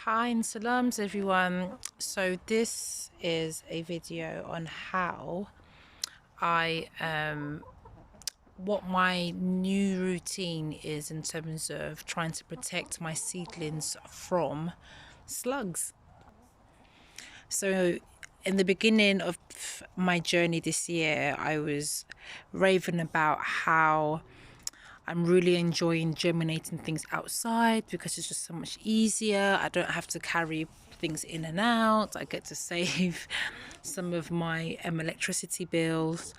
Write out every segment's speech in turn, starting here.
Hi and salams everyone. So this is a video on how I what my new routine is in terms of trying to protect my seedlings from slugs. So in the beginning of my journey this year, I was raving about how I'm really enjoying germinating things outside because it's just so much easier. I don't have to carry things in and out. I get to save some of my electricity bills.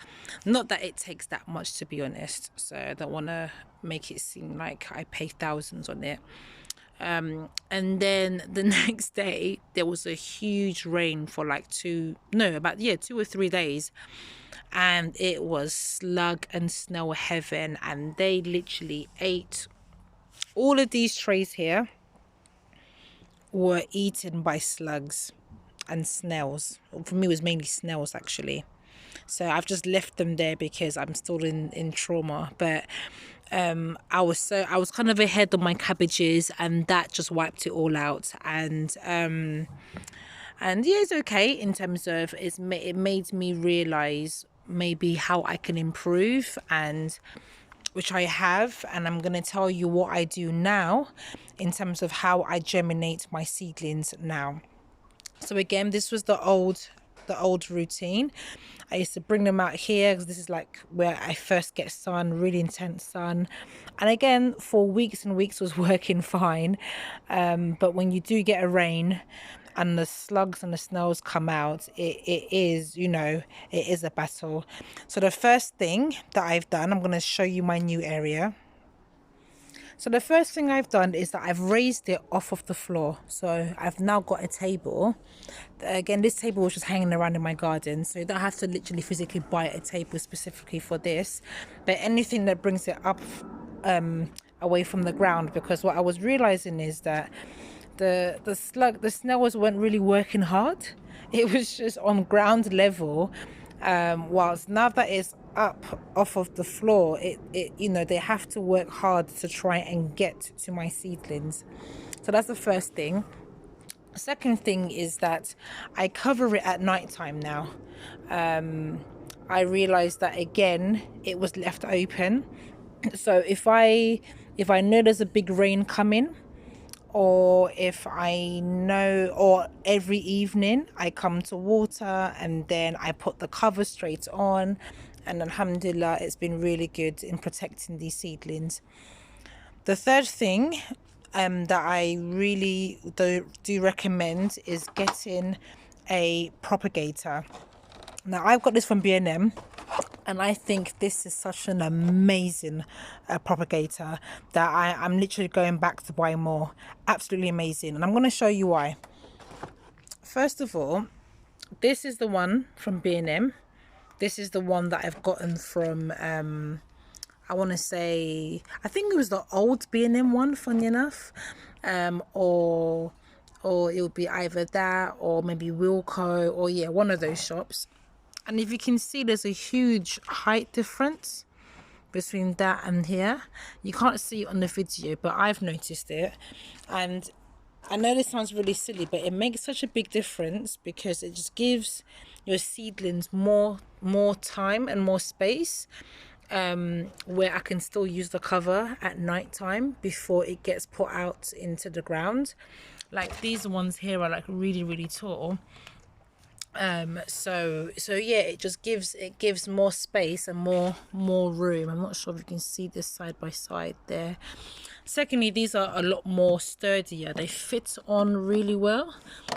Not that it takes that much, to be honest. So I don't want to make it seem like I pay thousands on it. And then the next day, there was a huge rain for like 2 or 3 days, and it was slug and snow heaven, and they literally ate all of these trays here were eaten by slugs and snails. For me, it was mainly snails actually. So I've just left them there because I'm still in trauma. But I was kind of ahead on my cabbages, and that just wiped it all out. And yeah, it's okay in terms of it made me realize maybe how I can improve, and which I have, and I'm going to tell you what I do now in terms of how I germinate my seedlings now. So again, this was the old routine. I used to bring them out here because this is like where I first get sun, really intense sun. And again, for weeks and weeks was working fine. But when you do get a rain and the slugs and the snails come out, it is, it is a battle. So the first thing that I've done, I'm going to show you my new area. So the first thing I've done is that I've raised it off of the floor. So I've now got a table. Again, this table was just hanging around in my garden, so you don't have to literally physically buy a table specifically for this. But anything that brings it up away from the ground, because what I was realizing is that the snails weren't really working hard. It was just on ground level. Whilst now that it's up off of the floor, they have to work hard to try and get to my seedlings. So that's the first thing. Second thing is that I cover it at night time now. I realized that again it was left open. So if I know there's a big rain coming, or if I know, or every evening I come to water and then I put the cover straight on, and alhamdulillah, it's been really good in protecting these seedlings. The third thing that I really do recommend is getting a propagator. Now I've got this from B&M, and I think this is such an amazing propagator that I'm literally going back to buy more. Absolutely amazing. And I'm going to show you why. First of all, this is the one from B&M. This is the one that I've gotten from, I want to say, I think it was the old B&M one, funny enough. Or it would be either that or maybe Wilco, or yeah, one of those shops. And if you can see, there's a huge height difference between that and here. You can't see it on the video, but I've noticed it. And I know this sounds really silly, but it makes such a big difference because it just gives your seedlings more time and more space, where I can still use the cover at night time before it gets put out into the ground. Like these ones here are like really, really tall. So yeah, it gives more space and more room. I'm not sure if you can see this side by side there. Secondly, these are a lot more sturdier. They fit on really well.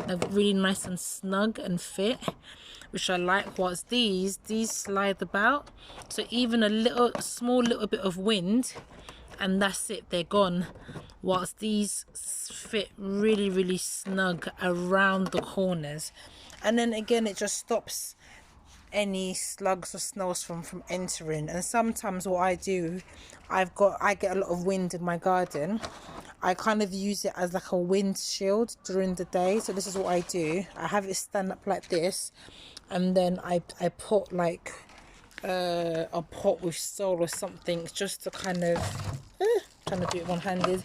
They're really nice and snug and fit, which I like. Whilst these slide about, so even a small little bit of wind and that's it, they're gone. Whilst these fit really, really snug around the corners. And then again, it just stops any slugs or snails from entering. And sometimes what I do, I get a lot of wind in my garden. I kind of use it as like a wind shield during the day. So this is what I do. I have it stand up like this, and then I put like a pot with soil or something, just to kind of trying to do it one-handed,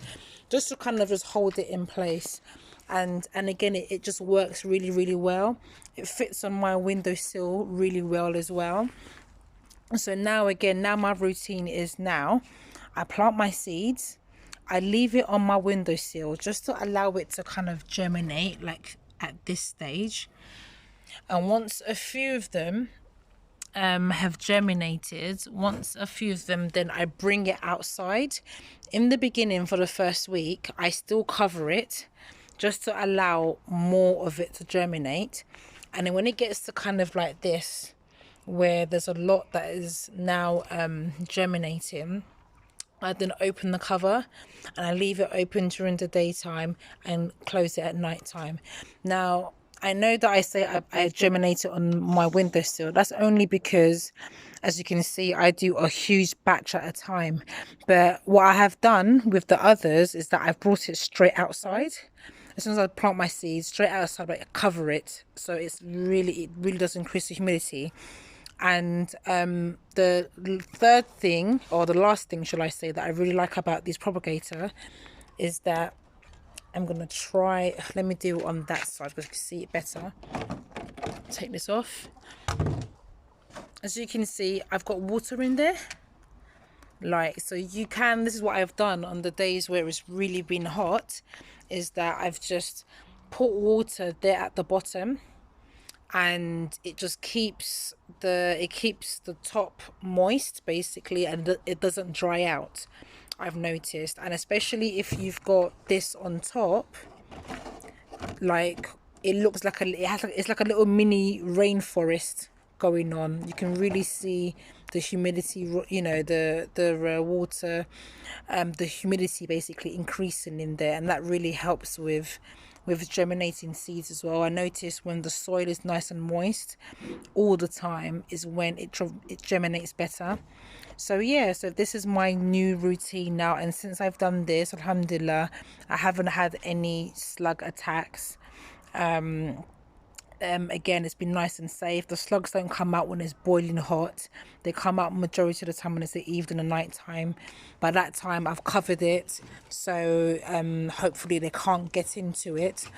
just to kind of just hold it in place. and again, it just works really, really well. It fits on my windowsill really well as well. So now again, now my routine is, now I plant my seeds, I leave it on my windowsill just to allow it to kind of germinate, like at this stage. And once a few of them have germinated, once a few of them, then I bring it outside. In the beginning, for the first week, I still cover it just to allow more of it to germinate. And then when it gets to kind of like this, where there's a lot that is now germinating, I then open the cover and I leave it open during the daytime and close it at night time. Now, I know that I say I germinate it on my windowsill. That's only because, as you can see, I do a huge batch at a time. But what I have done with the others is that I've brought it straight outside. As soon as I plant my seeds, straight outside, I cover it. So it really does increase the humidity. And the third thing, or the last thing, shall I say, that I really like about these propagator is that I'm going to try, let me do it on that side because you can see it better. Take this off. As you can see, I've got water in there. Like, so you can, this is what I've done on the days where it's really been hot, is that I've just put water there at the bottom, and it just keeps the top moist basically, and it doesn't dry out, I've noticed. And especially if you've got this on top, like, it looks like it's like a little mini rainforest going on. You can really see the humidity, you know, the water, the humidity basically increasing in there, and that really helps with germinating seeds as well. I notice when the soil is nice and moist all the time is when it germinates better. So yeah, so this is my new routine now, and since I've done this, alhamdulillah, I haven't had any slug attacks. Again, it's been nice and safe. The slugs don't come out when it's boiling hot. They come out majority of the time when it's the evening and night time. By that time, I've covered it, so hopefully they can't get into it.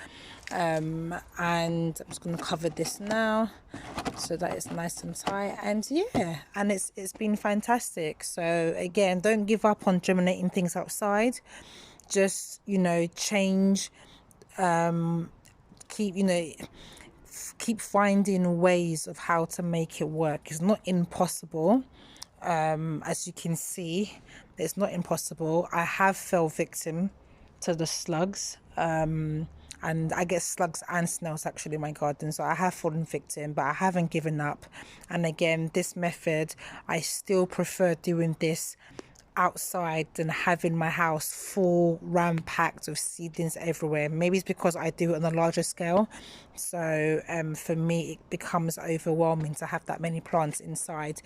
And I'm just going to cover this now so that it's nice and tight. And yeah, and it's been fantastic. So again, don't give up on germinating things outside. Just, you know, change, keep finding ways of how to make it work. It's not impossible. As you can see, it's not impossible. I have fell victim to the slugs, and I get slugs and snails actually in my garden, so I have fallen victim, but I haven't given up. And again, this method, I still prefer doing this outside than having my house full ram-packed with seedlings everywhere. Maybe it's because I do it on a larger scale, so for me it becomes overwhelming to have that many plants inside.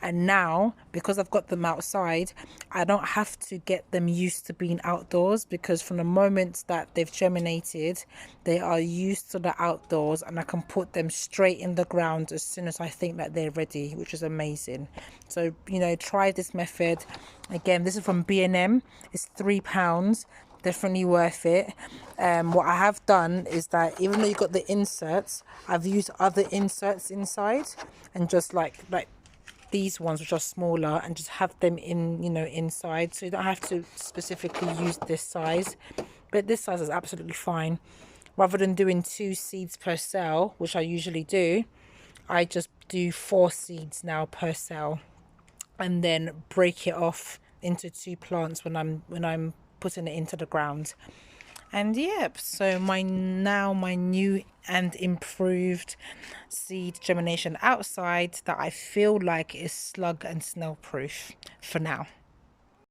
And now, because I've got them outside, I don't have to get them used to being outdoors, because from the moment that they've germinated, they are used to the outdoors, and I can put them straight in the ground as soon as I think that they're ready, which is amazing. So, you know, try this method. Again, this is from B&M. It's £3. Definitely worth it. What I have done is that even though you got the inserts, I've used other inserts inside, and just like these ones, which are smaller, and just have them in, you know, inside, so you don't have to specifically use this size. But this size is absolutely fine. Rather than doing 2 seeds per cell, which I usually do, I just do 4 seeds now per cell, and then break it off into 2 plants when I'm putting it into the ground. And yep, so my new and improved seed germination outside that I feel like is slug and snail proof for now.